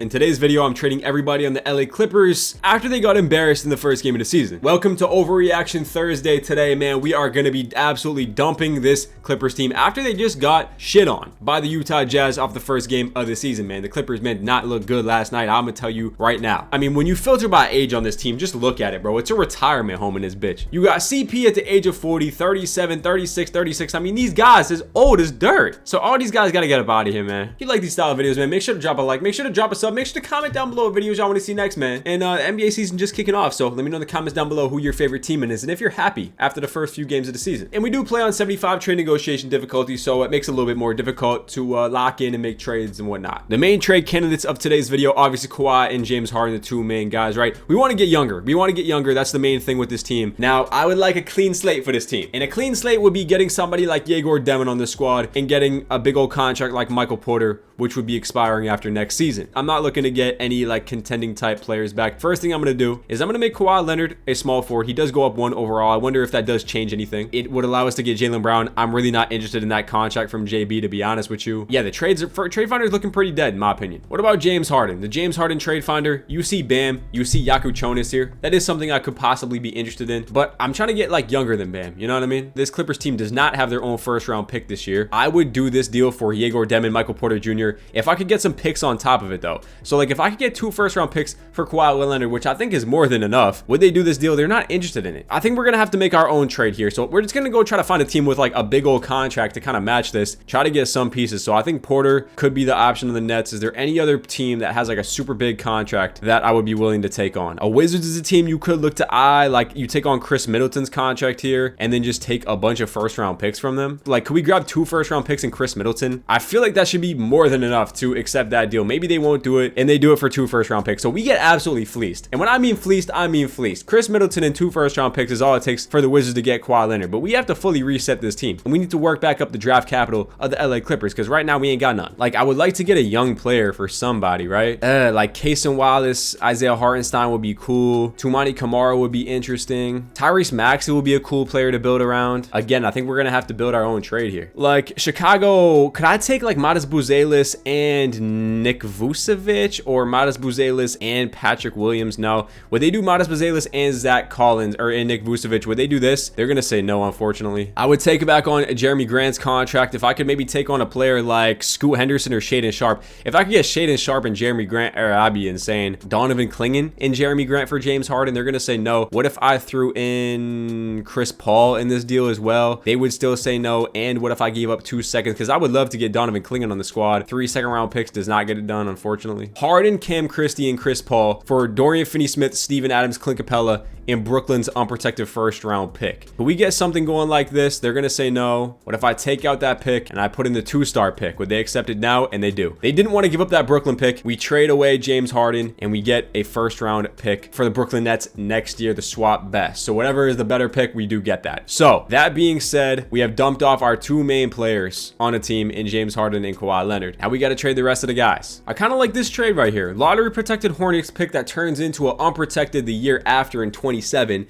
In today's video, I'm trading everybody on the LA Clippers after they got embarrassed in the first game of the season. Welcome to Overreaction Thursday. Today, man, we are going to be absolutely dumping this Clippers team after they just got shit on by the Utah Jazz off the first game of the season, man. The Clippers, man, did not look good last night. I'm going to tell you right now. I mean, when you filter by age on this team, just look at it, bro. It's a retirement home in this bitch. You got CP at the age of 40, 37, 36, 36. I mean, these guys is old as dirt. So all these guys got to get up out of here, man. If you like these style videos, man, make sure to drop a like. Make sure to drop a sub. Make sure to comment down below what videos y'all want to see next, man. And NBA season just kicking off, so let me know in the comments down below who your favorite team is and if you're happy after the first few games of the season. And we do play on 75 trade negotiation difficulty, so it makes it a little bit more difficult to lock in and make trades and whatnot. The main trade candidates of today's video, obviously Kawhi and James Harden, the two main guys, right? We want to get younger. We want to get younger. That's the main thing with this team. Now, I would like a clean slate for this team. And a clean slate would be getting somebody like Demon on the squad and getting a big old contract like Michael Porter, which would be expiring after next season. I'm not looking to get any like contending type players back. First thing I'm going to do is I'm going to make Kawhi Leonard a small forward. He does go up 1 overall. I wonder if that does change anything. It would allow us to get Jaylen Brown. I'm really not interested in that contract from JB, to be honest with you. Yeah, the trade finder is looking pretty dead in my opinion. What about James Harden? The James Harden trade finder, you see Bam, you see Yaku Chonis here. That is something I could possibly be interested in, but I'm trying to get like younger than Bam. You know what I mean? This Clippers team does not have their own first round pick this year. I would do this deal for Demon, Michael Porter Jr. if I could get some picks on top of it though. So like if I could get 2 first round picks for Kawhi Leonard, which I think is more than enough, would they do this deal? They're not interested in it. I think we're gonna have to make our own trade here. So we're just gonna go try to find a team with like a big old contract to kind of match this, try to get some pieces. So I think Porter could be the option of the Nets. Is there any other team that has like a super big contract that I would be willing to take on? A Wizards is a team you could look to eye. Like you take on Chris Middleton's contract here and then just take a bunch of first round picks from them. Like could we grab 2 first round picks in Chris Middleton? I feel like that should be more than enough to accept that deal. Maybe they won't do it and they do it for 2 first round picks. So we get absolutely fleeced. And when I mean fleeced, I mean fleeced. Chris Middleton and 2 first round picks is all it takes for the Wizards to get Kawhi Leonard. But we have to fully reset this team. And we need to work back up the draft capital of the LA Clippers because right now we ain't got none. Like I would like to get a young player for somebody, right? Like Cason Wallace, Isaiah Hartenstein would be cool. Toumani Camara would be interesting. Tyrese Maxey would be a cool player to build around. Again, I think we're gonna have to build our own trade here. Like Chicago, could I take like Matas Buzelis and Nick Vucevic or Matas Buzelis and Patrick Williams? No. Would they do Matas Buzelis and Zach Collins or and Nick Vucevic? Would they do this? They're gonna say no, unfortunately. I would take back on Jeremy Grant's contract if I could maybe take on a player like Scoot Henderson or Shaedon Sharpe. If I could get Shaedon Sharpe and Jeremy Grant, I'd be insane. Donovan Clingan and Jeremy Grant for James Harden, they're gonna say no. What if I threw in Chris Paul in this deal as well? They would still say no. And what if I gave up 2 seconds? Because I would love to get Donovan Clingan on the squad. 3 second-round picks does not get it done, unfortunately. Harden, Cam Christie, and Chris Paul for Dorian Finney-Smith, Steven Adams, Clint Capella, and Brooklyn's unprotected first-round pick. But we get something going like this, they're gonna say no. What if I take out that pick and I put in the 2-star pick? Would they accept it now? And they do. They didn't want to give up that Brooklyn pick. We trade away James Harden and we get a first-round pick for the Brooklyn Nets next year, the swap best. So whatever is the better pick, we do get that. So that being said, we have dumped off our 2 main players on a team in James Harden and Kawhi Leonard. Now we got to trade the rest of the guys. I kind of like this trade right here. Lottery protected Hornets pick that turns into an unprotected the year after in 27.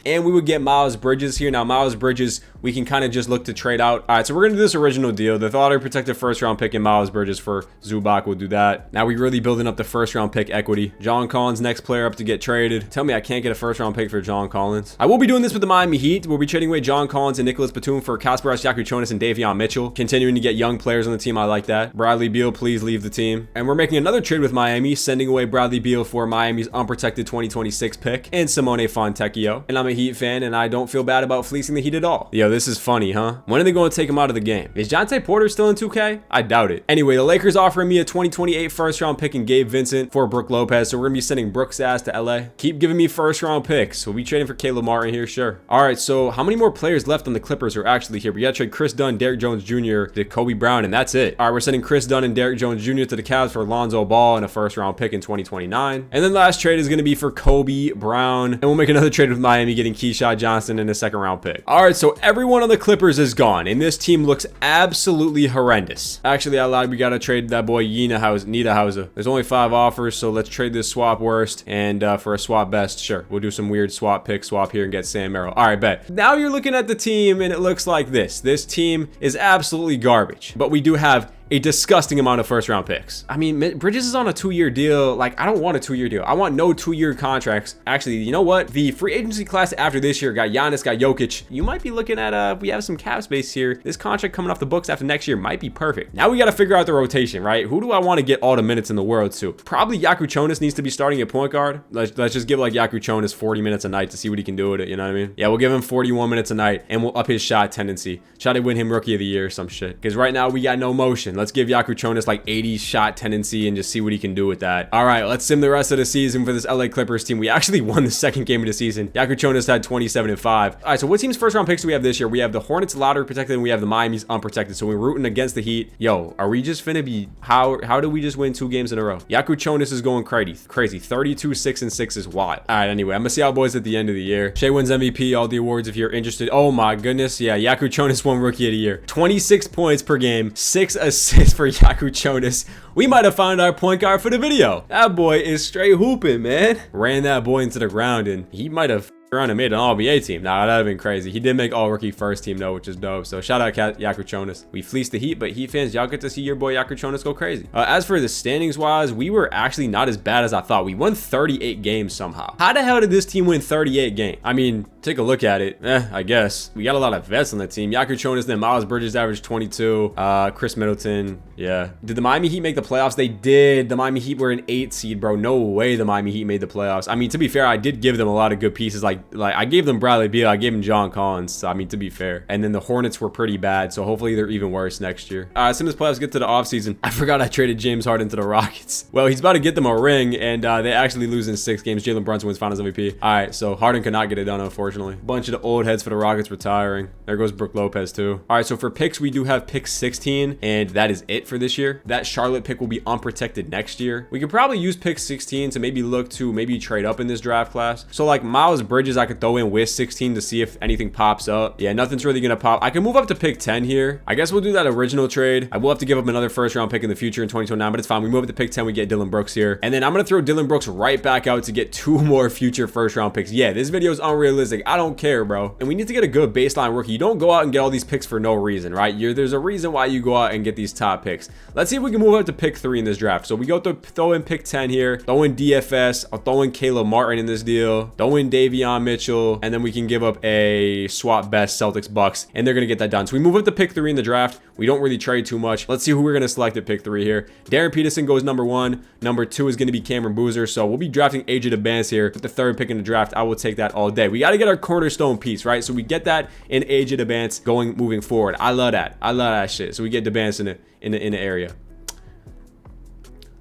And we would get Miles Bridges here. Now Miles Bridges, we can kind of just look to trade out. All right, so we're going to do this original deal. The lottery protected first round pick in Miles Bridges for Zubac. We'll do that. Now we really building up the first round pick equity. John Collins, next player up to get traded. Tell me I can't get a first round pick for John Collins. I will be doing this with the Miami Heat. We'll be trading away John Collins and Nicholas Batum for Kasparas Yaku and Davion Mitchell. Continuing to get young players on the team. I like that. Bradley Beal, please leave the team. And we're making another trade with Miami, sending away Bradley Beal for Miami's unprotected 2026 pick and Simone Fontecchio. And I'm a Heat fan and I don't feel bad about fleecing the Heat at all. Yo, this is funny, huh? When are they going to take him out of the game? Is Jonte Porter still in 2K? I doubt it. Anyway, the Lakers offering me a 2028 first round pick and Gabe Vincent for Brook Lopez. So we're going to be sending Brooks ass to LA. Keep giving me first round picks. We'll be trading for Caleb Martin here, sure. All right, so how many more players left on the Clippers are actually here? We got to trade Chris Dunn, Derrick Jones Jr. to Kobe Brown, and that's it. All right, we're sending Chris Dunn and Derrick Jones Jr. to the Cavs for Lonzo Ball and a first round pick in 2029. And then last trade is going to be for Kobe Brown. And we'll make another trade with Miami getting Keyshawn Johnson and a second round pick. All right, so everyone on the Clippers is gone, and this team looks absolutely horrendous. Actually, I lied. We got to trade that boy Niederhauser. There's only 5 offers, so let's trade this swap worst and for a swap best. Sure, we'll do some weird swap pick swap here and get Sam Merrill. All right, bet. Now you're looking at the team and it looks like this. This team is absolutely garbage, but we do have a disgusting amount of first-round picks. I mean, Bridges is on a 2-year deal. Like, I don't want a 2-year deal. I want no 2-year contracts. Actually, you know what? The free agency class after this year got Giannis, got Jokic. You might be looking at, we have some cap space here. This contract coming off the books after next year might be perfect. Now we got to figure out the rotation, right? Who do I want to get all the minutes in the world to? Probably Yakuchonis needs to be starting at point guard. Let's just give like Yakuchonis 40 minutes a night to see what he can do with it. You know what I mean? Yeah, we'll give him 41 minutes a night and we'll up his shot tendency. Try to win him rookie of the year or some shit. Because right now we got no motion. Let's give Yakuchonis like 80 shot tendency and just see what he can do with that. All right, let's sim the rest of the season for this LA Clippers team. We actually won the second game of the season. Yakuchonis had 27-5. All right, so what team's first round picks do we have this year? We have the Hornets lottery protected and we have the Miami's unprotected. So we're rooting against the Heat. Yo, are we just finna be, how do we just win 2 games in a row? Yakuchonis is going crazy. 32-6-6 is wild. All right, anyway, I'm gonna see how boys at the end of the year. Shea wins MVP, all the awards if you're interested. Oh my goodness, yeah, Yakuchonis won rookie of the year. 26 points per game, 6 assists for Yakuchonis. We might have found our point guard for the video. That boy is straight hooping, man. Ran that boy into the ground and he might have around and made an all-NBA team. Nah, that'd have been crazy. He did make all-rookie first team though, which is dope. So shout out Yakuchonis. We fleeced the Heat, but Heat fans, y'all get to see your boy Yakuchonis go crazy. As for the standings wise, we were actually not as bad as I thought. We won 38 games somehow. How the hell did this team win 38 games? I mean, take a look at it. I guess. We got a lot of vets on the team. Yakuchonis, then Miles Bridges averaged 22. Chris Middleton, yeah. Did the Miami Heat make the playoffs? They did. The Miami Heat were an 8 seed, bro. No way the Miami Heat made the playoffs. I mean, to be fair, I did give them a lot of good pieces. Like I gave them Bradley Beal, I gave him John Collins. So, I mean, to be fair. And then the Hornets were pretty bad, so hopefully they're even worse next year. As soon as playoffs get to the offseason, I forgot I traded James Harden to the Rockets. Well, he's about to get them a ring, and they actually lose in 6 games. Jalen Brunson wins Finals MVP. All right, so Harden could not get it done, unfortunately. Bunch of the old heads for the Rockets retiring. There goes Brook Lopez, too. All right, so for picks, we do have pick 16, and that is it for this year. That Charlotte pick will be unprotected next year. We could probably use pick 16 to maybe look to maybe trade up in this draft class. So, like, Miles Bridges, I could throw in with 16 to see if anything pops up. Yeah, nothing's really gonna pop. I can move up to pick 10 here. I guess we'll do that original trade. I will have to give up another first round pick in the future in 2029, but it's fine. We move up to pick 10, we get Dylan Brooks here. And then I'm gonna throw Dylan Brooks right back out to get 2 more future first round picks. Yeah, this video is unrealistic. I don't care, bro. And we need to get a good baseline rookie. You don't go out and get all these picks for no reason, right? There's a reason why you go out and get these top picks. Let's see if we can move up to pick 3 in this draft. So we go to throw in pick 10 here, throw in DFS, I'll throw in Caleb Martin in this deal, throw in Davion Mitchell, and then we can give up a swap best Celtics Bucks, and they're gonna get that done. So we move up to pick 3 in the draft. We don't really trade too much. Let's see who we're gonna select at pick 3 here. Darren Peterson goes number 1. Number 2 is gonna be Cameron Boozer. So we'll be drafting AJ DeBance here with the 3rd pick in the draft. I will take that all day. We got to get our cornerstone piece, right? So we get that in AJ DeBance moving forward. I love that. I love that shit. So we get DeBance in the area.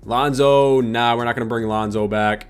Lonzo, nah, we're not gonna bring Lonzo back.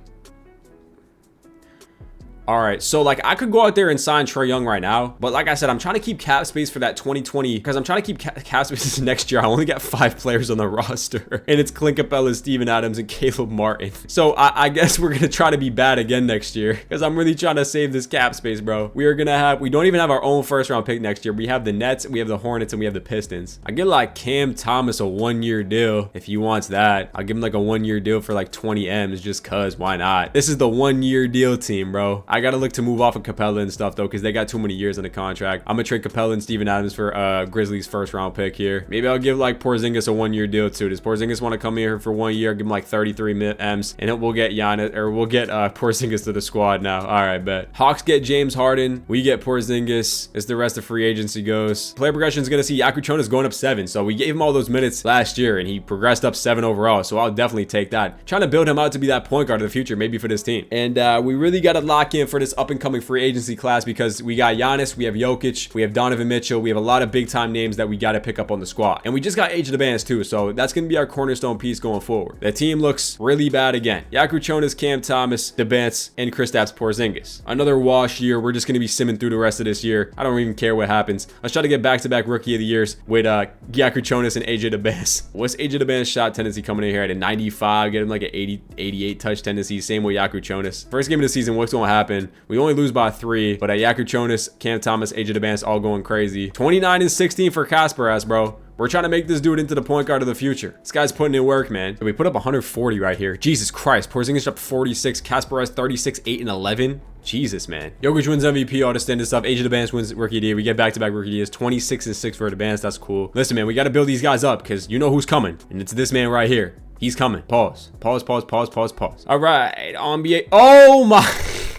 All right, so like I could go out there and sign Trae Young right now, but like I said, I'm trying to keep cap space for that 2020 because I'm trying to keep cap space next year. I only got 5 players on the roster, and it's Clint Capella, Steven Adams, and Caleb Martin. So I guess we're gonna try to be bad again next year because I'm really trying to save this cap space, bro. We don't even have our own first round pick next year. We have the Nets, we have the Hornets, and we have the Pistons. I get like Cam Thomas a 1-year deal if he wants that. I'll give him like a 1-year deal for like 20 M's just cause why not? This is the 1-year deal team, bro. I gotta look to move off of Capella and stuff though because they got too many years in the contract. I'm gonna trade Capella and Steven Adams for Grizzlies first round pick here. Maybe I'll give like Porzingis a 1-year deal too. Does Porzingis want to come here for 1 year? Give him like 33 M's, and then we'll get Giannis, or we'll get Porzingis to the squad now. All right, bet. Hawks get James Harden. We get Porzingis as the rest of free agency goes. Player progression is gonna see Yakuchonis going up 7. So we gave him all those minutes last year, and he progressed up 7 overall. So I'll definitely take that. Trying to build him out to be that point guard of the future, maybe for this team. And we really got to lock in for this up and coming free agency class because we got Giannis, we have Jokic, we have Donovan Mitchell, we have a lot of big time names that we got to pick up on the squad, and we just got AJ DeBance too, so that's gonna be our cornerstone piece going forward. The team looks really bad again. Yakuchonis, Cam Thomas, DeBance, and Kristaps Porzingis. Another wash year. We're just gonna be simming through the rest of this year. I don't even care what happens. Let's try to get back-to-back rookie of the years with Yakuchonis and AJ DeBance. What's AJ DeBance shot tendency coming in here at a 95? Get him like an 80, 88 touch tendency. Same with Yakuchonis. First game of the season, what's gonna happen? We only lose by 3, but Yakuchonis, Cam Thomas, AJ DeBance all going crazy. 29 and 16 for Kasparas, bro. We're trying to make this dude into the point guard of the future. This guy's putting in work, man. We put up 140 right here. Jesus Christ. Porzingis up 46. Kasparas 36, 8, and 11. Jesus, man. Jokic wins MVP, all the standard stuff. Age of Advance wins Rookie of the Year. We get back-to-back Rookie of the Years. 26 and 6 for Advance. That's cool. Listen, man, we got to build these guys up because you know who's coming. And it's this man right here. He's coming. Pause. Pause. All right. NBA. Oh, my.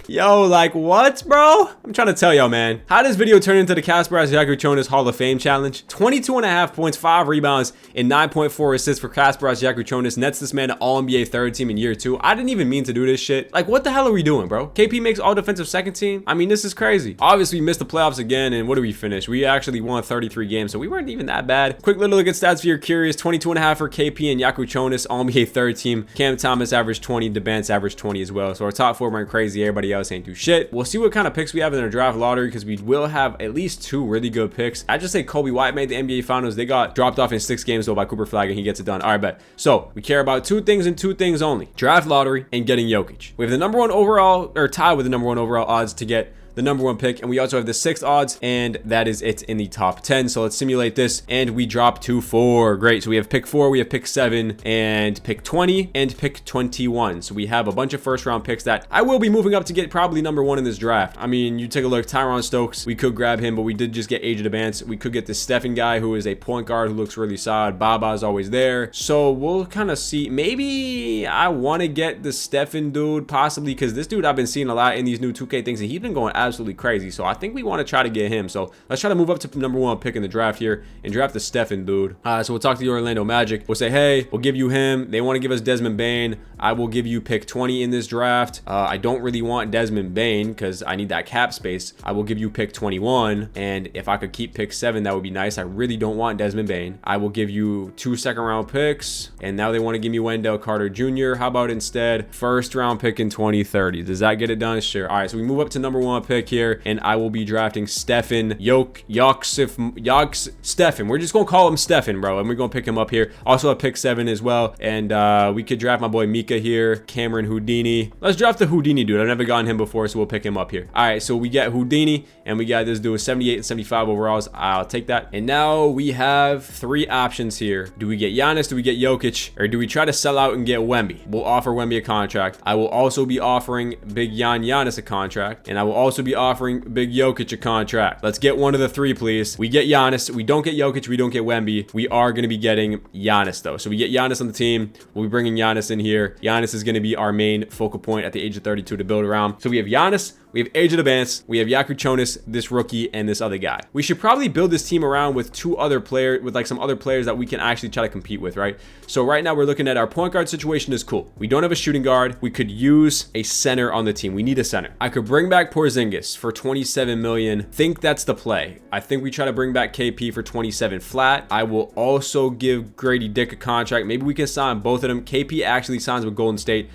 Yo, like what, bro? I'm trying to tell y'all, man. How does video turn into the Kasparas Yakuchonis Hall of Fame challenge? 22.5 points, 5 rebounds, and 9.4 assists for Kasparas Yakuchonis. Nets this man an All-NBA third team in year 2. I didn't even mean to do this shit. Like, what the hell are we doing, bro? KP makes all defensive second team? I mean, this is crazy. Obviously, we missed the playoffs again, and what did we finish? We actually won 33 games, so we weren't even that bad. Quick little look at stats if you're curious. 22.5 for KP and Yakuchonis, All-NBA third team. Cam Thomas averaged 20, DeBance averaged 20 as well. So our top 4 went crazy. Everybody else ain't do shit. We'll see what kind of picks we have in our draft lottery because we will have at least 2 really good picks. I just say Kobe White made the NBA Finals. They got dropped off in 6 games though by Cooper Flag, and he gets it done. All right, bet. So we care about 2 things and 2 things only: draft lottery and getting Jokic. We have the number 1 overall, or tied with the number 1 overall odds to get the number 1 pick, and we also have the 6th odds, and that is it in the top 10. So let's simulate this, and we drop to 4. Great. So we have pick 4, we have pick 7, and pick 20, and pick 21. So we have a bunch of first round picks that I will be moving up to get probably number 1 in this draft. I mean, you take a look, Tyron Stokes, we could grab him, but we did just get Age of Advance. We could get this Stephen guy who is a point guard who looks really solid. Baba's always there. So we'll kind of see. Maybe I want to get the Stephen dude, possibly, because this dude I've been seeing a lot in these new 2K things, and he's been going absolutely crazy. So I think we want to try to get him. So let's try to move up to number 1 pick in the draft here and draft the Stephen dude. So we'll talk to the Orlando Magic. We'll say, hey, we'll give you him. They want to give us Desmond Bane. I will give you pick 20 in this draft. I don't really want Desmond Bane because I need that cap space. I will give you pick 21. And if I could keep pick 7, that would be nice. I really don't want Desmond Bane. I will give you 2 second-round picks. And now they want to give me Wendell Carter Jr. How about instead first-round pick in 2030? Does that get it done? Sure. All right, so we move up to number 1 pick here, and I will be drafting Stephen Stephen. We're just gonna call him Stephen, bro, and we're gonna pick him up here. Also a pick 7 as well, and we could draft my boy Mika here, Cameron Houdini. Let's draft the Houdini dude. I've never gotten him before, so we'll pick him up here. All right, so we get Houdini, and we got this dude 78 and 75 overalls. I'll take that. And now we have 3 options here. Do we get Giannis? Do we get Jokic? Or do we try to sell out and get Wemby? We'll offer Wemby a contract. I will also be offering Big Giannis a contract, and I will also be offering Big Jokic a contract. Let's get one of the 3, please. We get Giannis. We don't get Jokic. We don't get Wemby. We are going to be getting Giannis, though. So we get Giannis on the team. We'll be bringing Giannis in here. Giannis is going to be our main focal point at the age of 32 to build around. So we have Giannis. We have Age of Advance, we have Yakuchonis, this rookie, and this other guy. We should probably build this team around with 2 other players, with like some other players that we can actually try to compete with, right? So right now we're looking at our point guard situation is cool. We don't have a shooting guard. We could use a center on the team. We need a center. I could bring back Porzingis for 27 million. Think that's the play. I think we try to bring back KP for 27 flat. I will also give Grady Dick a contract. Maybe we can sign both of them. KP actually signs with Golden State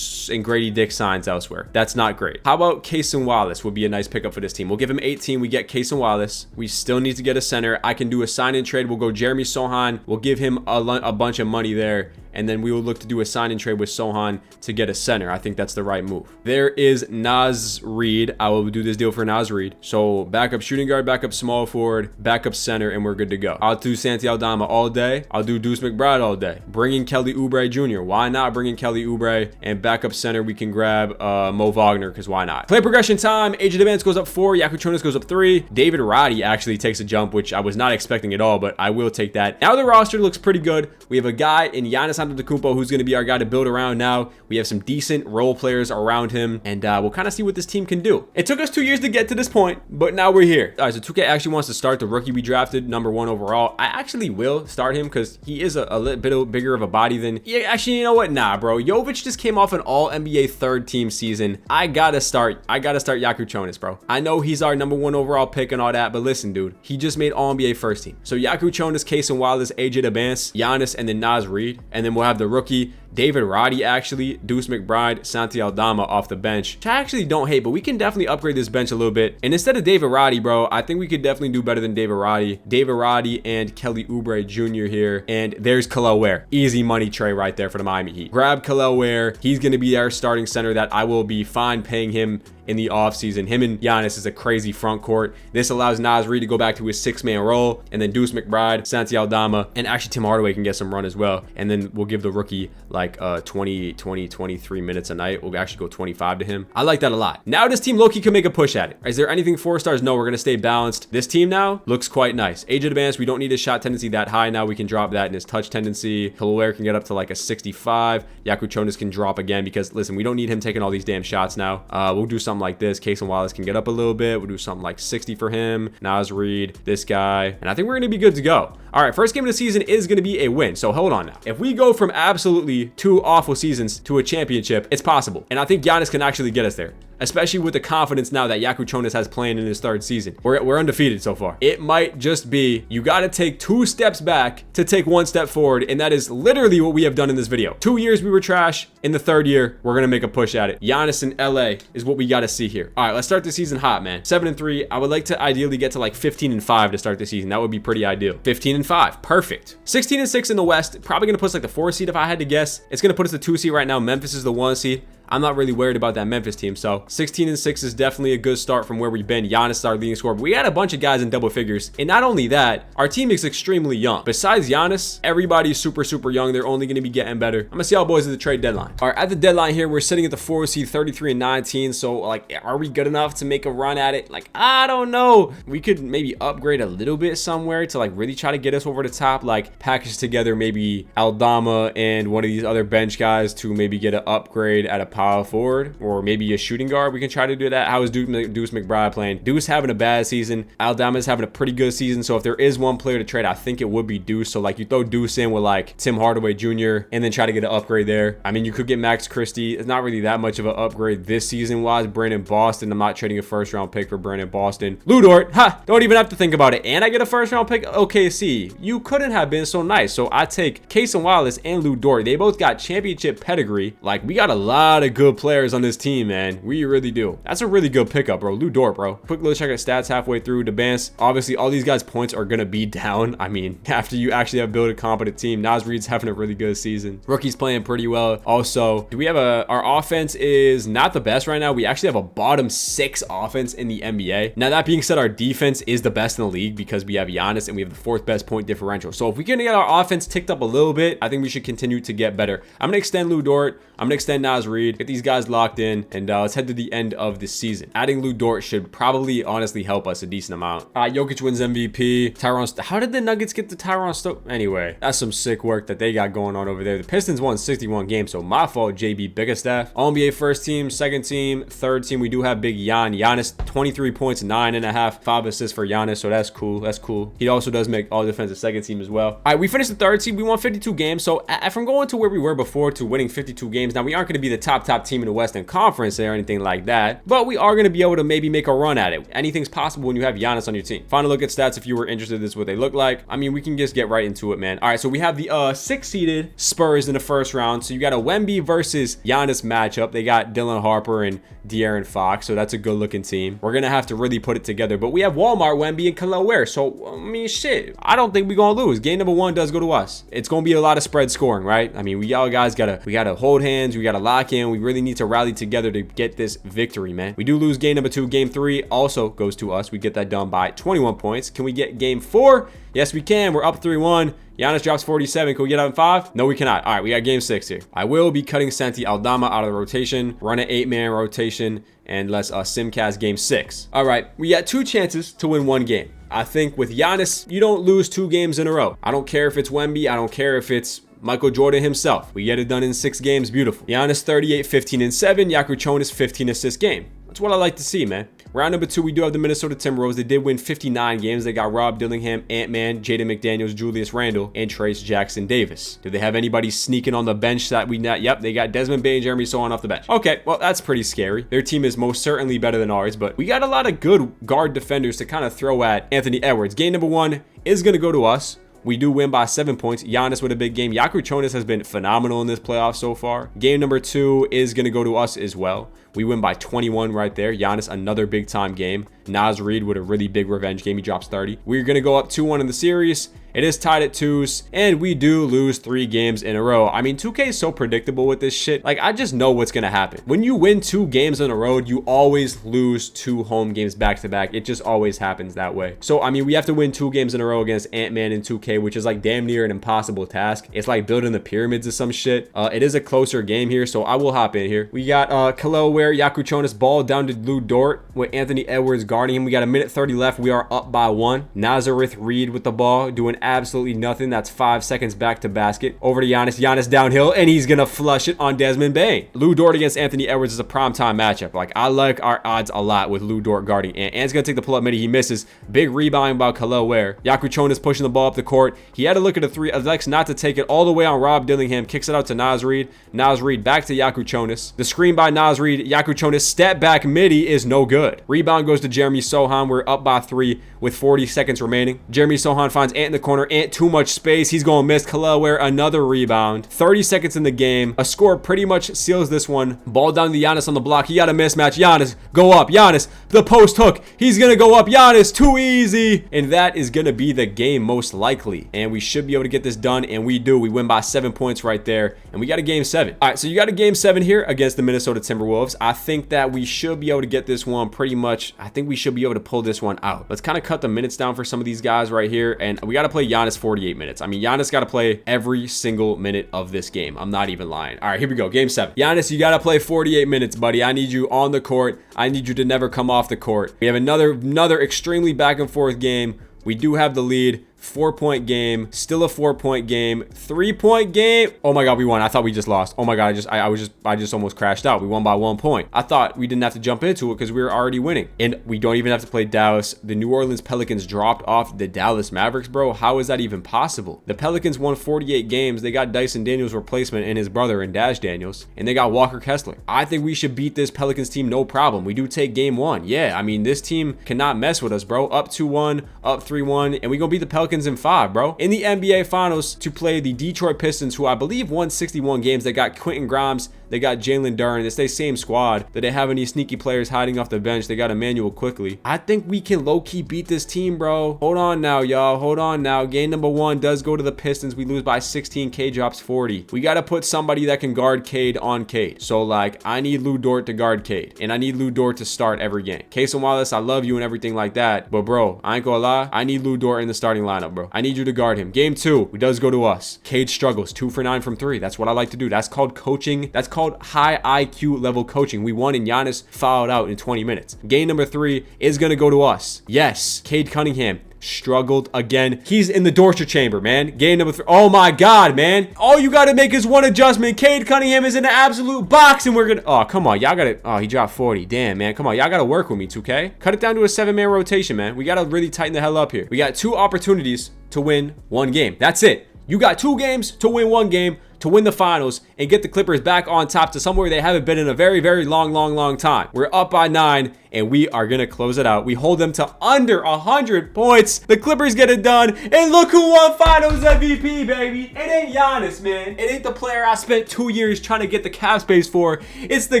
and Grady Dick signs elsewhere. That's not great. How about Case Wallace would be a nice pickup for this team. We'll give him 18. We get Case Wallace. We still need to get a center. I can do a sign and trade. We'll go Jeremy Sohan. We'll give him a bunch of money there, and then we will look to do a sign and trade with Sohan to get a center. I think that's the right move. There is Naz Reid. I will do this deal for Naz Reid. So backup shooting guard, backup small forward, backup center, and we're good to go. I'll do Santi Aldama all day. I'll do Deuce McBride all day. Bringing Kelly Oubre Jr. Why not bringing Kelly Oubre? And backup center, we can grab Mo Wagner, because why not? Play progression time. Age of Advance goes up 4. Yakuchonis goes up 3. David Roddy actually takes a jump, which I was not expecting at all, but I will take that. Now the roster looks pretty good. We have a guy in Giannis Antetokounmpo who's going to be our guy to build around now. We have some decent role players around him, and we'll kind of see what this team can do. It took us 2 years to get to this point, but now we're here. All right, so 2K actually wants to start the rookie we drafted, number 1 overall. I actually will start him because he is a little bit bigger of a body than... Yeah, actually, you know what? Nah, bro. Jovic just came off an all-NBA third team season. I gotta start Yakuchonis, bro. I know he's our number 1 overall pick and all that, but listen, dude, he just made all-NBA first team. So Yakuchonis, Case and Wallace, AJ Advance, Giannis, and then Naz Reid, and then we'll have the rookie David Roddy, actually, Deuce McBride, Santi Aldama off the bench, which I actually don't hate, but we can definitely upgrade this bench a little bit. And instead of David Roddy, bro, I think we could definitely do better than David Roddy. David Roddy and Kelly Oubre Jr. here. And there's Kel'el Ware. Easy money tray right there for the Miami Heat. Grab Kel'el Ware. He's going to be our starting center that I will be fine paying him in the offseason. Him and Giannis is a crazy front court. This allows Naz Reid to go back to his 6-man role, and then Deuce McBride, Santi Aldama, and actually Tim Hardaway can get some run as well. And then we'll give the rookie like like 23 minutes a night. We'll actually go 25 to him. I like that a lot. Now this team low-key can make a push at it. Is there anything 4 stars? No, we're going to stay balanced. This team now looks quite nice. Age advanced, we don't need his shot tendency that high now. We can drop that, and his touch tendency. Hilaire can get up to like a 65. Yakuchonis can drop again because, listen, we don't need him taking all these damn shots now. We'll do something like this. Case and Wallace can get up a little bit. We'll do something like 60 for him. Nas Reed, this guy, and I think we're going to be good to go. All right, first game of the season is going to be a win. So hold on now. If we go from absolutely 2 awful seasons to a championship, it's possible. And I think Giannis can actually get us there, especially with the confidence now that Yakuchonis has playing in his 3rd season. We're undefeated so far. It might just be you got to take 2 steps back to take 1 step forward, and that is literally what we have done in this video. 2 years we were trash. In the 3rd year, we're going to make a push at it. Giannis in LA is what we got to see here. All right, let's start the season hot, man. 7-3. I would like to ideally get to like 15-5 to start the season. That would be pretty ideal. 15-5. Perfect. 16-6 in the West. Probably going to put us like the 4 seed if I had to guess. It's going to put us the 2 seed right now. Memphis is the 1 seed. I'm not really worried about that Memphis team. So 16-6 is definitely a good start from where we've been. Giannis is our leading scorer. But we had a bunch of guys in double figures. And not only that, our team is extremely young. Besides Giannis, everybody's super, super young. They're only going to be getting better. I'm going to see y'all boys at the trade deadline. All right, at the deadline here, we're sitting at the 4 seed, 33-19. So, like, are we good enough to make a run at it? Like, I don't know. We could maybe upgrade a little bit somewhere to, like, really try to get us over the top. Like, package together maybe Aldama and one of these other bench guys to maybe get an upgrade at a power forward. Or maybe a shooting guard. We can try to do that. How is Deuce McBride playing? Deuce having a bad season. Aldama's having a pretty good season. So if there is one player to trade, I think it would be Deuce. So like you throw Deuce in with like Tim Hardaway Jr. and then try to get an upgrade there. I mean, you could get Max Christie. It's not really that much of an upgrade this season wise. Brandon Boston. I'm not trading a 1st round pick for Brandon Boston. Lou Dort. Ha! Don't even have to think about it. And I get a 1st round pick. OKC. You couldn't have been so nice. So I take Case and Wallace and Lou Dort. They both got championship pedigree. Like we got a lot of good players on this team, man. We really do. That's a really good pickup, bro. Lou Dort, bro. Quick little check at stats halfway through. Debance. Obviously, all these guys' points are going to be down. I mean, after you actually have built a competent team. Nas Reed's having a really good season. Rookie's playing pretty well. Also, do we have our offense is not the best right now. We actually have a bottom 6 offense in the NBA. Now, that being said, our defense is the best in the league because we have Giannis and we have the 4th best point differential. So if we can get our offense ticked up a little bit, I think we should continue to get better. I'm going to extend Lou Dort. I'm going to extend Nas Reed. Get these guys locked in, and let's head to the end of the season. Adding Lou Dort should probably honestly help us a decent amount. Jokic wins MVP. How did the Nuggets get the Tyron Stokes? Anyway, that's some sick work that they got going on over there. The Pistons won 61 games, so my fault, JB Bickerstaff. All-NBA 1st team, 2nd team, 3rd team. We do have Big Giannis, 23 points, 9.5, 5 assists for Giannis, so that's cool. That's cool. He also does make all defensive 2nd team as well. All right, we finished the 3rd seed. We won 52 games, so from going to where we were before to winning 52 games, now we aren't going to be the top team in the Western Conference or anything like that, but we are going to be able to maybe make a run at it. Anything's possible when you have Giannis on your team. Final look at stats if you were interested. This is what they look like. I mean, we can just get right into it, man. All right, so we have the 6-seeded Spurs in the 1st round. So you got a Wemby versus Giannis matchup. They got Dylan Harper and De'Aaron Fox, so that's a good looking team. We're gonna have to really put it together, but we have Walmart, Wemby, and Khalil Ware. So I mean, shit, I don't think we're gonna lose. Game number 1 does go to us. It's gonna be a lot of spread scoring, right? I mean, we all guys gotta hold hands. We gotta lock in. We really need to rally together to get this victory, man. We do lose game number 2. Game 3 also goes to us. We get that done by 21 points. Can we get game 4? Yes, we can. We're up 3-1. Giannis drops 47. Can we get out in 5? No, we cannot. All right, we got game 6 here. I will be cutting Santi Aldama out of the rotation, run an 8-man rotation, and let's simcast game 6. All right, we got 2 chances to win 1 game. I think with Giannis, you don't lose 2 games in a row. I don't care if it's Wemby. I don't care if it's Michael Jordan himself. We get it done in 6 games. Beautiful. Giannis 38, 15, and 7. Yakuchonis 15 assist game. That's what I like to see, man. Round number 2, we do have the Minnesota Timberwolves. They did win 59 games. They got Rob Dillingham, Ant-Man, Jaden McDaniels, Julius Randle, and Trace Jackson Davis. Do they have anybody sneaking on the bench that we not? Yep, they got Desmond Bane and Jeremy Sohan off the bench. Okay, well, that's pretty scary. Their team is most certainly better than ours, but we got a lot of good guard defenders to kind of throw at Anthony Edwards. Game number 1 is going to go to us. We do win by 7 points. Giannis with a big game. Yakuchonis has been phenomenal in this playoff so far. Game number 2 is going to go to us as well. We win by 21 right there. Giannis, another big time game. Nas Reed with a really big revenge game. He drops 30. We're going to go up 2-1 in the series. It is tied at 2s, and we do lose 3 games in a row. I mean, 2K is so predictable with this shit. Like, I just know what's gonna happen. When you win 2 games in a row, you always lose 2 home games back to back. It just always happens that way. So, I mean, we have to win 2 games in a row against Ant-Man in 2K, which is like damn near an impossible task. It's like building the pyramids or some shit. It is a closer game here, so I will hop in here. We got Khalil Ware, Yakuchonis ball down to Lou Dort with Anthony Edwards guarding him. We got a minute 30 left. We are up by 1. Nazareth Reed with the ball, doing absolutely nothing. That's 5 seconds back to basket. Over to Giannis. Giannis downhill, and he's gonna flush it on Desmond Bane. Lou Dort against Anthony Edwards is a primetime matchup. Like, I like our odds a lot with Lou Dort guarding Ant. Ant's gonna take the pull-up midi. He misses. Big rebound by Khalil Ware. Yakuchonis pushing the ball up the court. He had to look at a 3. Elects not to take it all the way on Rob Dillingham. Kicks it out to Naz Reid. Naz Reid back to Yakuchonis. The screen by Naz Reid. Yakuchonis step back midi is no good. Rebound goes to Jeremy Sohan. We're up by 3 with 40 seconds remaining. Jeremy Sohan finds Ant in the corner. Ant too much space. He's going to miss. Khalil Ware another rebound. 30 seconds in the game. A score pretty much seals this one. Ball down to Giannis on the block. He got a mismatch. Giannis, go up. Giannis, the post hook. He's going to go up. Giannis, too easy. And that is going to be the game most likely. And we should be able to get this done. And we do. We win by 7 points right there. And we got a game 7. All right, so you got a game 7 here against the Minnesota Timberwolves. I think that we should be able to get this one pretty much. I think we should be able to pull this one out. Let's kind of cut the minutes down for some of these guys right here. And we got to play Giannis 48 minutes. I mean, Giannis got to play every single minute of this game. I'm not even lying. All right, here we go. Game 7. Giannis, you got to play 48 minutes, buddy. I need you on the court. I need you to never come off the court. We have another extremely back and forth game. We do have the lead. 4-point game, still a 4-point game, 3-point game. Oh my god, we won. I thought we just lost. Oh my god, I just almost crashed out. We won by 1 point. I thought we didn't have to jump into it because we were already winning, and we don't even have to play Dallas. The New Orleans Pelicans dropped off the Dallas Mavericks, bro. How is that even possible? The Pelicans won 48 games. They got Dyson Daniels' replacement and his brother in Dash Daniels, and they got Walker Kessler. I think we should beat this Pelicans team no problem. We do take game 1. Yeah, I mean, this team cannot mess with us, bro. Up 2-1, up 3-1, and we gonna beat the Pelicans in 5, bro. In the NBA Finals to play the Detroit Pistons, who I believe won 61 games. They got Quentin Grimes. They got Jalen Duren. It's the same squad. Did they have any sneaky players hiding off the bench? They got Emmanuel quickly. I think we can low-key beat this team, bro. Hold on now, y'all. Hold on now. Game number 1 does go to the Pistons. We lose by 16. Cade drops 40. We got to put somebody that can guard Cade on Cade. So, like, I need Lou Dort to guard Cade. And I need Lou Dort to start every game. Casey Wallace, I love you and everything like that. But, bro, I ain't gonna lie. I need Lou Dort in the starting lineup, bro. I need you to guard him. Game 2, it does go to us. Cade struggles. 2 for 9 from 3. That's what I like to do. That's called coaching. That's called high IQ level coaching. We won and Giannis fouled out in 20 minutes. Game number 3 is going to go to us. Yes, Cade Cunningham struggled again. He's in the torture chamber, man. Game number 3. Oh my god, man. All you got to make is one adjustment. Cade Cunningham is in an absolute box and we're going to... Oh, come on. Y'all got to... Oh, he dropped 40. Damn, man. Come on. Y'all got to work with me, 2K. Cut it down to a 7-man rotation, man. We got to really tighten the hell up here. We got 2 opportunities to win 1 game. That's it. You got 2 games to win 1 game, to win the finals and get the Clippers back on top to somewhere they haven't been in a very, very long time. We're up by 9 and we are going to close it out. We hold them to under 100 points. The Clippers get it done. And look who won finals MVP, baby. It ain't Giannis, man. It ain't the player I spent 2 years trying to get the cap space for. It's the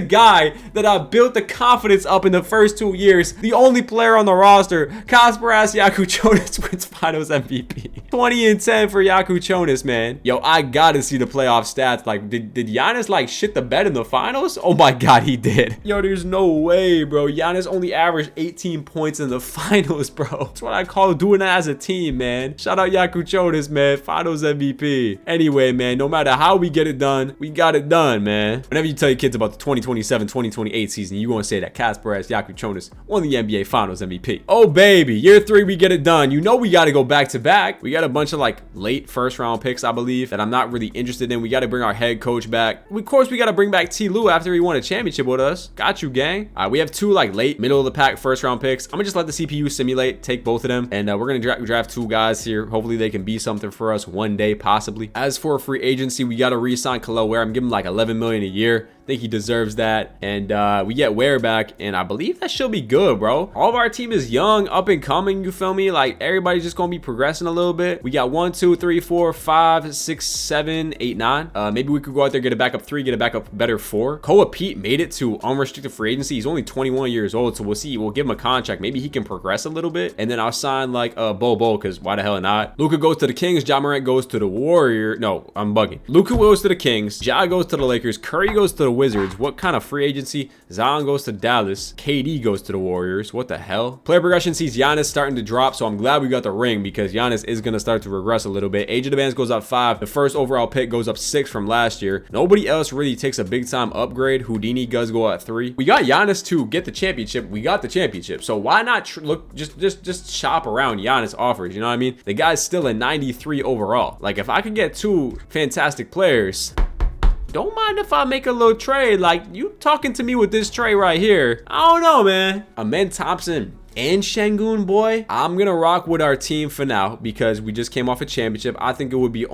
guy that I built the confidence up in the first 2 years. The only player on the roster, Kasparas Yakuchonis, wins finals MVP. 20 and 10 for Yakuchonis, man. Yo, I gotta see the playoff stats. Like, did Giannis like shit the bed in the finals? Oh my god, he did. Yo, there's no way, bro. Giannis only averaged 18 points in the finals, bro. That's what I call doing that as a team, man. Shout out Yakuchonis, man. Finals MVP. Anyway, man, no matter how we get it done, we got it done, man. Whenever you tell your kids about the 2027-2028 season, you gonna say that Kasparas Yakuchonis won the NBA Finals MVP. Oh baby, year 3 we get it done. You know we gotta go back to back. We got a bunch of like late first round picks, I believe, that I'm not really interested in. We got to bring our head coach back. Of course, we got to bring back T. Lue after he won a championship with us. Got you, gang. All right, we have 2 like late, middle of the pack first round picks. I'm gonna just let the CPU simulate, take both of them, and we're gonna draft 2 guys here. Hopefully, they can be something for us one day, possibly. As for free agency, we got to re-sign Khalil Ware. I'm giving him like $11 million a year. think he deserves that. And we get Ware back, and I believe that should be good, bro. All of our team is young, up and coming, you feel me? Like, everybody's just gonna be progressing a little bit. We got 1, 2, 3, 4, 5, 6, 7, 8, 9. Maybe we could go out there, get a backup 3, get a backup better 4. Koa Pete made it to unrestricted free agency. He's only 21 years old, so we'll see. We'll give him a contract. Maybe he can progress a little bit, and then I'll sign like Bobo, because why the hell not? Luka goes to the Kings. Ja Morant goes to the Warriors. No, I'm bugging. Luka goes to the Kings. Ja goes to the Lakers. Curry goes to the Wizards. What kind of free agency? Zion goes to Dallas. KD goes to the Warriors. What the hell? Player progression sees Giannis starting to drop, so I'm glad we got the ring, because Giannis is going to start to regress a little bit. Age of the Bands goes up 5. The first overall pick goes up 6 from last year. Nobody else really takes a big time upgrade. Houdini does go at 3. We got Giannis to get the championship. We got the championship, so why not look, just shop around Giannis offers, you know what I mean? The guy's still a 93 overall. Like, if I could get 2 fantastic players, don't mind if I make a little trade. Like, you talking to me with this trade right here, I don't know, man. Amen Thompson and Şengün, boy. I'm gonna rock with our team for now, because we just came off a championship. I think it'd be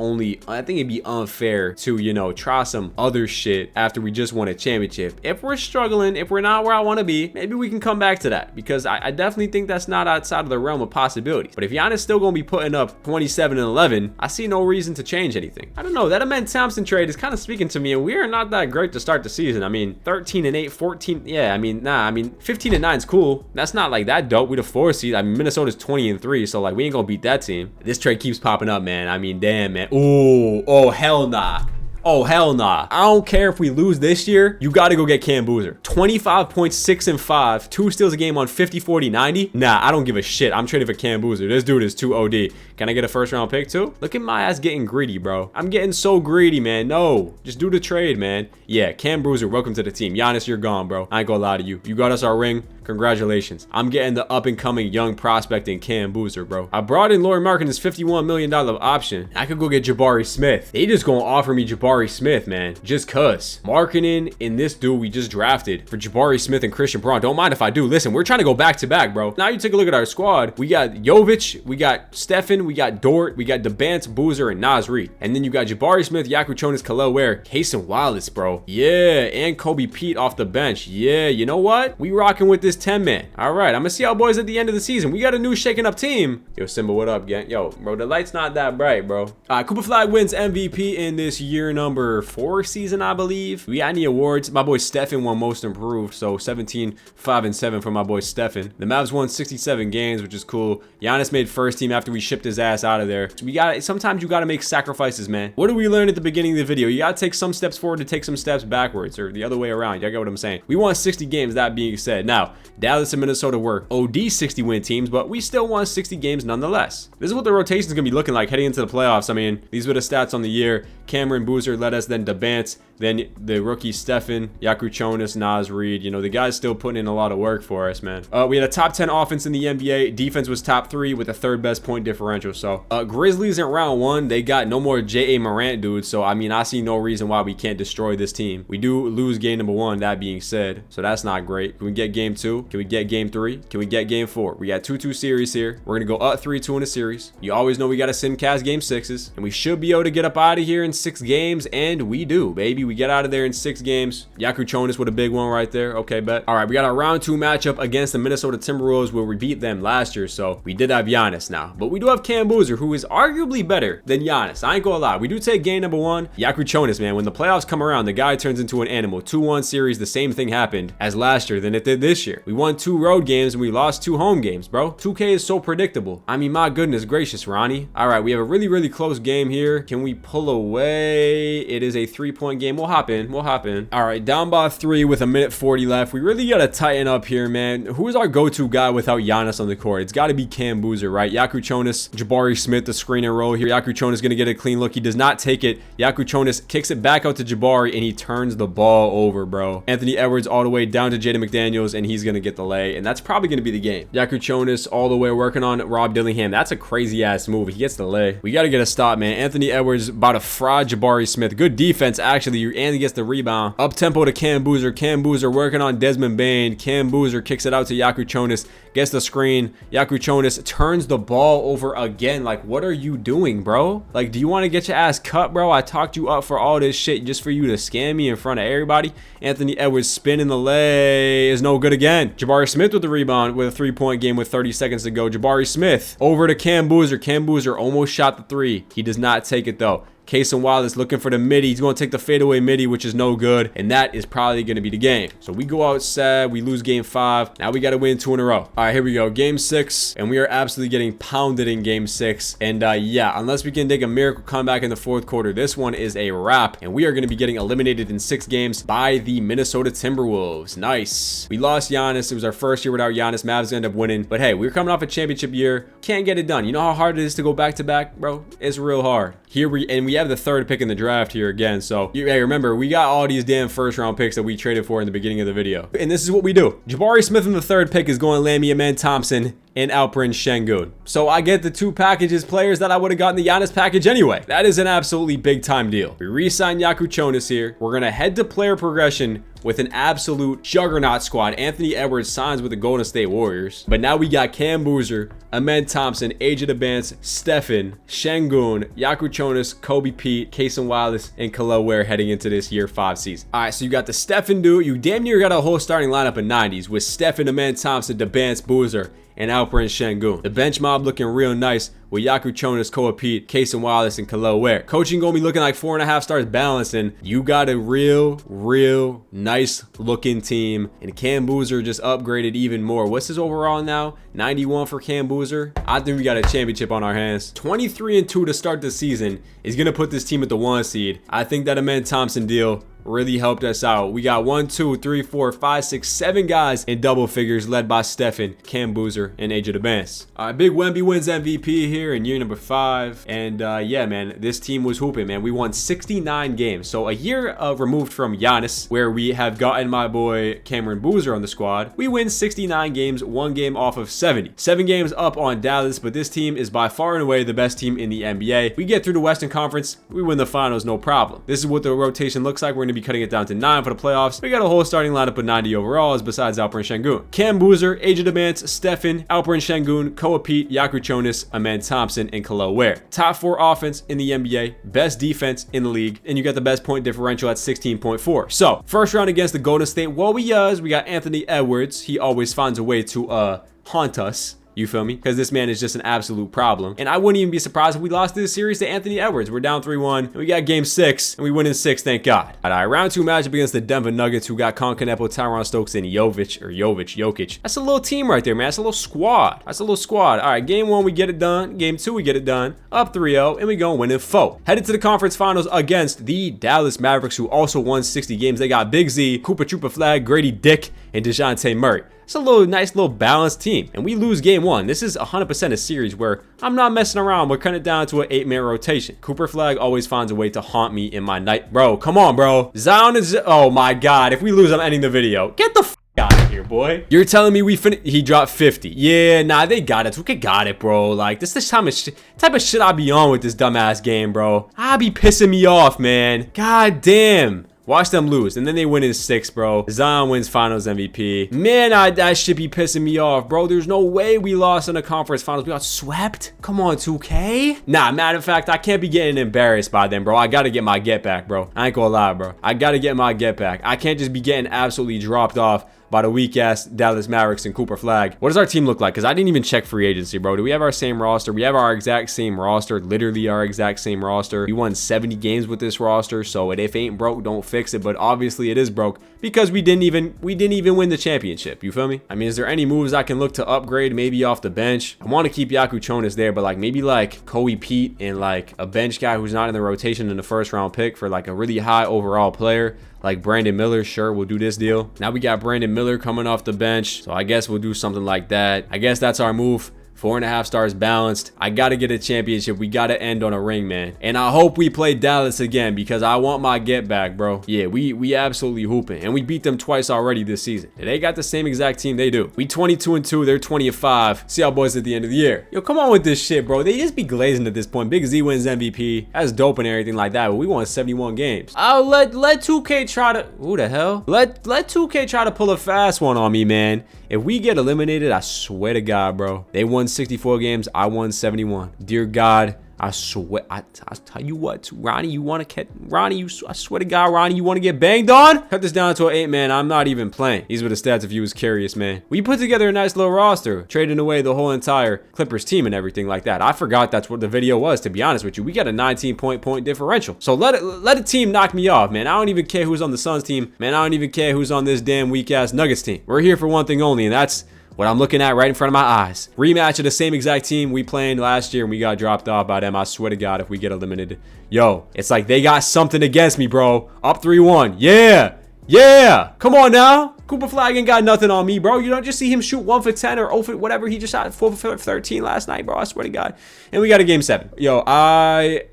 unfair to, you know, try some other shit after we just won a championship. If we're struggling, if we're not where I want to be, maybe we can come back to that, because I definitely think that's not outside of the realm of possibility. But if Giannis still gonna be putting up 27 and 11, I see no reason to change anything. I don't know, that Amen Thompson trade is kind of speaking to me, and we are not that great to start the season. I mean, 13 and 8, 14, yeah, I mean 15 and 9 is cool. That's not like that dope. We the 4 seed. I mean, Minnesota's 20 and 3, so like we ain't gonna beat that team. This trade keeps popping up, man. I mean, damn, man. Ooh, oh hell nah. Oh, hell nah. I don't care if we lose this year. You got to go get Cam Boozer. 25.6 and 5. 2 steals a game on 50, 40, 90. Nah, I don't give a shit. I'm trading for Cam Boozer. This dude is too OD. Can I get a first round pick too? Look at my ass getting greedy, bro. I'm getting so greedy, man. No, just do the trade, man. Yeah, Cam Boozer, welcome to the team. Giannis, you're gone, bro. I ain't gonna lie to you. You got us our ring. Congratulations. I'm getting the up and coming young prospect in Cam Boozer, bro. I brought in Lauri Markkanen's $51 million option. I could go get Jabari Smith. They just gonna offer me Jabari Smith, man. Just cuz. Markkanen and this dude we just drafted for Jabari Smith and Christian Braun. Don't mind if I do. Listen, we're trying to go back to back, bro. Now you take a look at our squad. We got Jovic, we got Stefan, we got Dort, we got Debance, Boozer, and Naz Reid. And then you got Jabari Smith, Yaku Chonis, Khalil Ware, Cason Wallace, bro. Yeah, and Kobe Pete off the bench. Yeah, you know what? We rocking with this 10-man. All right, I'm gonna see how boys at the end of the season. We got a new shaking up team. Yo, Simba, what up, gang? Yo, bro, the light's not that bright, bro. Cooper Flag wins MVP in this year number 4 season, I believe. We got any awards? My boy Stefan won most improved, so 17, 5, and 7 for my boy Stefan. The Mavs won 67 games, which is cool. Giannis made first team after we shipped his ass out of there. So sometimes you gotta make sacrifices, man. What did we learn at the beginning of the video? You gotta take some steps forward to take some steps backwards, or the other way around. Y'all get what I'm saying? We won 60 games, that being said. Now, Dallas and Minnesota were OD 60 win teams, but we still won 60 games nonetheless. This is what the rotation is gonna be looking like heading into the playoffs. I mean, these were the stats on the year. Cameron Boozer led us, then Debance, then the rookie Stefan, Yaku Chonis, Naz Reid. You know, the guy's still putting in a lot of work for us, man. We had a top 10 offense in the NBA. Defense was top 3 with the 3rd best point differential. So Grizzlies in round 1, they got no more J.A. Morant dudes. So I mean, I see no reason why we can't destroy this team. We do lose game number 1, that being said, so that's not great. Can we get game 2? Can we get game 3? Can we get game 4? We got 2-2 series here. We're gonna go up 3-2 in a series. You always know we gotta simcast game 6s, and we should be able to get up out of here in 6 games, and we do, baby. We get out of there in 6 games. Yaku Chonis with a big one right there. Okay, bet. All right, we got our round 2 matchup against the Minnesota Timberwolves, where we beat them last year, so we did have Giannis now, but we do have Cam Boozer, who is arguably better than Giannis. I ain't gonna lie. We do take game number 1. Yaku Chonis, man, when the playoffs come around, the guy turns into an animal. 2-1 series, the same thing happened as last year than it did this year. We won 2 road games and we lost 2 home games, bro. 2K is so predictable. I mean, my goodness gracious, Ronnie. All right, we have a really close game here. Can we pull away? It is a 3-point game. We'll hop in. All right, down by 3 with 1:40 left. We really gotta tighten up here, man. Who is our go-to guy without Giannis on the court? It's got to be Cam Boozer, right? Yaku Chonis, Jabari Smith, the screen and roll here. Yaku Chonis gonna get a clean look. He does not take it. Yaku Chonis kicks it back out to Jabari, and he turns the ball over, bro. Anthony Edwards all the way down to Jaden McDaniels, and he's gonna get the lay, and that's probably gonna be the game. Yaku Chonis all the way working on Rob Dillingham. That's a crazy ass move. He gets the lay. We gotta get a stop, man. Anthony Edwards about to fry Jabari Smith. Good defense, actually. crazy, and he gets the rebound. Up tempo to Cam Boozer. Cam Boozer working on Desmond Bane. Cam Boozer kicks it out to Yakuchonis, gets the screen. Yakuchonis turns the ball over again. Like, what are you doing, bro? Like, do you want to get your ass cut, bro? I talked you up for all this shit just for you to scam me in front of everybody. Anthony Edwards spinning the lay is no good again. Jabari Smith with the rebound with a 3-point game with 30 seconds to go. Jabari Smith over to Cam Boozer. Cam Boozer almost shot the 3. He does not take it though. Case and Wallace looking for the midi. He's going to take the fadeaway midi, which is no good. And that is probably going to be the game. So we go outside. We lose game 5. Now we got to win 2 in a row. All right, here we go. Game 6. And we are absolutely getting pounded in game 6. And yeah, unless we can take a miracle comeback in the 4th quarter, this one is a wrap. And we are going to be getting eliminated in 6 games by the Minnesota Timberwolves. Nice. We lost Giannis. It was our first year without Giannis. Mavs ended up winning. But hey, we're coming off a championship year. Can't get it done. You know how hard it is to go back to back, bro? It's real hard. Here we have the 3rd pick in the draft here again. So hey, remember, we got all these damn 1st round picks that we traded for in the beginning of the video. And this is what we do. Jabari Smith in the 3rd pick is going to land me Amen Thompson and Alperen Şengün. So I get the 2 packages, players that I would have gotten the Giannis package anyway. That is an absolutely big time deal. We re-sign Yakuchonis here. We're going to head to player progression with an absolute juggernaut squad. Anthony Edwards signs with the Golden State Warriors. But now we got Cam Boozer, Amen Thompson, AJ DeBance, Stephen, Şengün, Yakuchonis, Kobe Pete, Cason Wallace, and Kel'el Ware heading into this year 5 season. All right, so you got the Stephen dude. You damn near got a whole starting lineup in 90s with Stephen, Amen Thompson, DeBance, Boozer, and Alperen Şengün. The bench mob looking real nice with Yakuchonis, Kobe Pete, Cason Wallace, and Kel'el Ware. Coaching gonna be looking like 4.5 stars balanced, and you got a real nice looking team. And Cam Boozer just upgraded even more. What's his overall now? 91 for Cam Boozer. I think we got a championship on our hands. 23-2 to start the season is gonna put this team at the 1 seed. I think that Amen Thompson deal really helped us out. We got 1, 2, 3, 4, 5, 6, 7 guys in double figures led by Stephen, Cam Boozer, and AJ DeBance. Big Wemby wins MVP here in year number 5. And yeah, man, this team was hooping, man. We won 69 games. So a year removed from Giannis, where we have gotten my boy Cameron Boozer on the squad. We win 69 games, 1 game off of 70. 7 games up on Dallas, but this team is by far and away the best team in the NBA. We get through the Western Conference, we win the finals, no problem. This is what the rotation looks like. We're going to be cutting it down to 9 for the playoffs. We got a whole starting lineup of 90 overalls besides Alperen Şengün. Cam Boozer, AJ DeBance, Stephen, Alperen Şengün, Kobe Pete, Yakuchonis, Amen Thompson, and Kel'el Ware. Top 4 offense in the NBA, best defense in the league, and you got the best point differential at 16.4. So, first round against the Golden State Warriors, we got Anthony Edwards. He always finds a way to haunt us. You feel me? Because this man is just an absolute problem. And I wouldn't even be surprised if we lost this series to Anthony Edwards. We're down 3-1. And we got game 6. And we win in 6, thank God. All right, round 2 matchup against the Denver Nuggets, who got Concanepo, Tyron Stokes, and Jokic. That's a little team right there, man. That's a little squad. All right, game 1, we get it done. Game 2, we get it done. Up 3-0. And we go win in 4. Headed to the conference finals against the Dallas Mavericks, who also won 60 games. They got Big Z, Cooper Trooper Flag, Grady Dick, and DeJounte Murray. It's a nice little balanced team. And we lose game 1. This is 100% a series where I'm not messing around. We're cutting it down to an 8-man rotation. Cooper Flag always finds a way to haunt me in my night. Bro, come on, bro. Zion is... Oh, my God. If we lose, I'm ending the video. Get the f out of here, boy. You're telling me he dropped 50. Yeah, nah, they got it. Tuka got it, bro. Like, this is type of shit I be on with this dumbass game, bro. I be pissing me off, man. God damn. Watch them lose, and then they win in 6, bro. Zion wins finals MVP. Man, that shit be pissing me off, bro. There's no way we lost in the conference finals. We got swept? Come on, 2K? Nah, matter of fact, I can't be getting embarrassed by them, bro. I gotta get my get back, bro. I ain't gonna lie, bro. I gotta get my get back. I can't just be getting absolutely dropped off by the weak-ass Dallas Mavericks and Cooper Flag. What does our team look like? Because I didn't even check free agency, bro. Do we have our same roster? We have our exact same roster, literally our exact same roster. We won 70 games with this roster, so if it ain't broke, don't fix it. But obviously it is broke because we didn't even win the championship. You feel me? I mean, is there any moves I can look to upgrade maybe off the bench? I want to keep Yakuchonis there, but like maybe like Kobe Pete and like a bench guy who's not in the rotation in the 1st round pick for like a really high overall player. Like Brandon Miller, sure, we'll do this deal. Now we got Brandon Miller coming off the bench, so I guess we'll do something like that. I guess that's our move 4.5 stars balanced. I gotta get a championship. We gotta end on a ring, man. And I hope we play Dallas again because I want my get back, bro. Yeah, we absolutely hooping. And we beat them twice already this season. They got the same exact team they do. We 22-2, they're 20-5. See how boys at the end of the year. Yo, come on with this shit, bro. They just be glazing at this point. Big Z wins MVP. That's dope and everything like that, but we won 71 games. I'll let 2K try to, who the hell? Let 2K try to pull a fast one on me, man. If we get eliminated, I swear to God, bro. They won 64 games. I won 71. Dear God, I swear, I tell you what, Ronnie, you want to catch, Ronnie, I swear to God, Ronnie, you want to get banged on? Cut this down to an 8, man. I'm not even playing. These were the stats if you was curious, man. We put together a nice little roster, trading away the whole entire Clippers team and everything like that. I forgot that's what the video was, to be honest with you. We got a 19-point differential. So let a team knock me off, man. I don't even care who's on the Suns team. Man, I don't even care who's on this damn weak-ass Nuggets team. We're here for one thing only, and that's what I'm looking at right in front of my eyes. Rematch of the same exact team we played last year and we got dropped off by them. I swear to God, if we get eliminated. Yo, it's like they got something against me, bro. Up 3-1. Yeah. Yeah. Come on now. Cooper Flag ain't got nothing on me, bro. You don't just see him shoot 1 for 10 or 0 for whatever. He just shot 4 for 13 last night, bro. I swear to God. And we got a game 7. Yo, I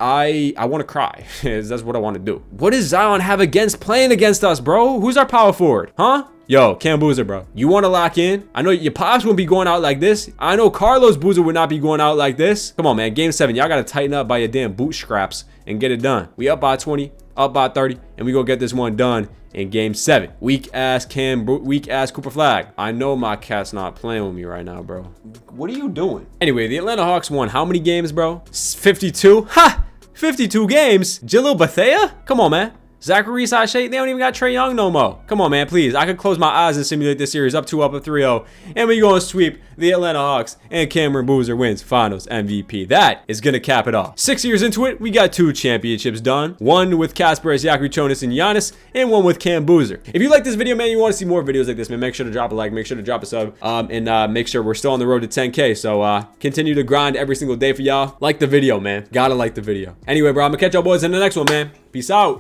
want to cry. That's what I want to do. What does Zion have against playing against us, bro? Who's our power forward? Huh? Yo, Cam Boozer, bro. You want to lock in? I know your pops wouldn't be going out like this. I know Carlos Boozer would not be going out like this. Come on, man. Game 7. Y'all got to tighten up by your damn boot scraps and get it done. We up by 20, up by 30, and we go get this one done in game 7. Weak ass Cooper Flag. I know my cat's not playing with me right now, bro. What are you doing? Anyway, the Atlanta Hawks won how many games, bro? 52? Ha! 52 games? Jalil Bethea? Come on, man. Zachary Sachet, they don't even got Trae Young no more. Come on, man, please. I could close my eyes and simulate this series up 2-up, up 3-0. And we gonna sweep the Atlanta Hawks, and Cameron Boozer wins Finals MVP. That is gonna cap it off. 6 years into it, we got 2 championships done. One with Kasper Siakam and Giannis, and one with Cam Boozer. If you like this video, man, you want to see more videos like this, man, make sure to drop a like, make sure to drop a sub, and make sure we're still on the road to 10K. So continue to grind every single day for y'all. Like the video, man. Gotta like the video. Anyway, bro, I'm gonna catch y'all boys in the next one, man. Peace out.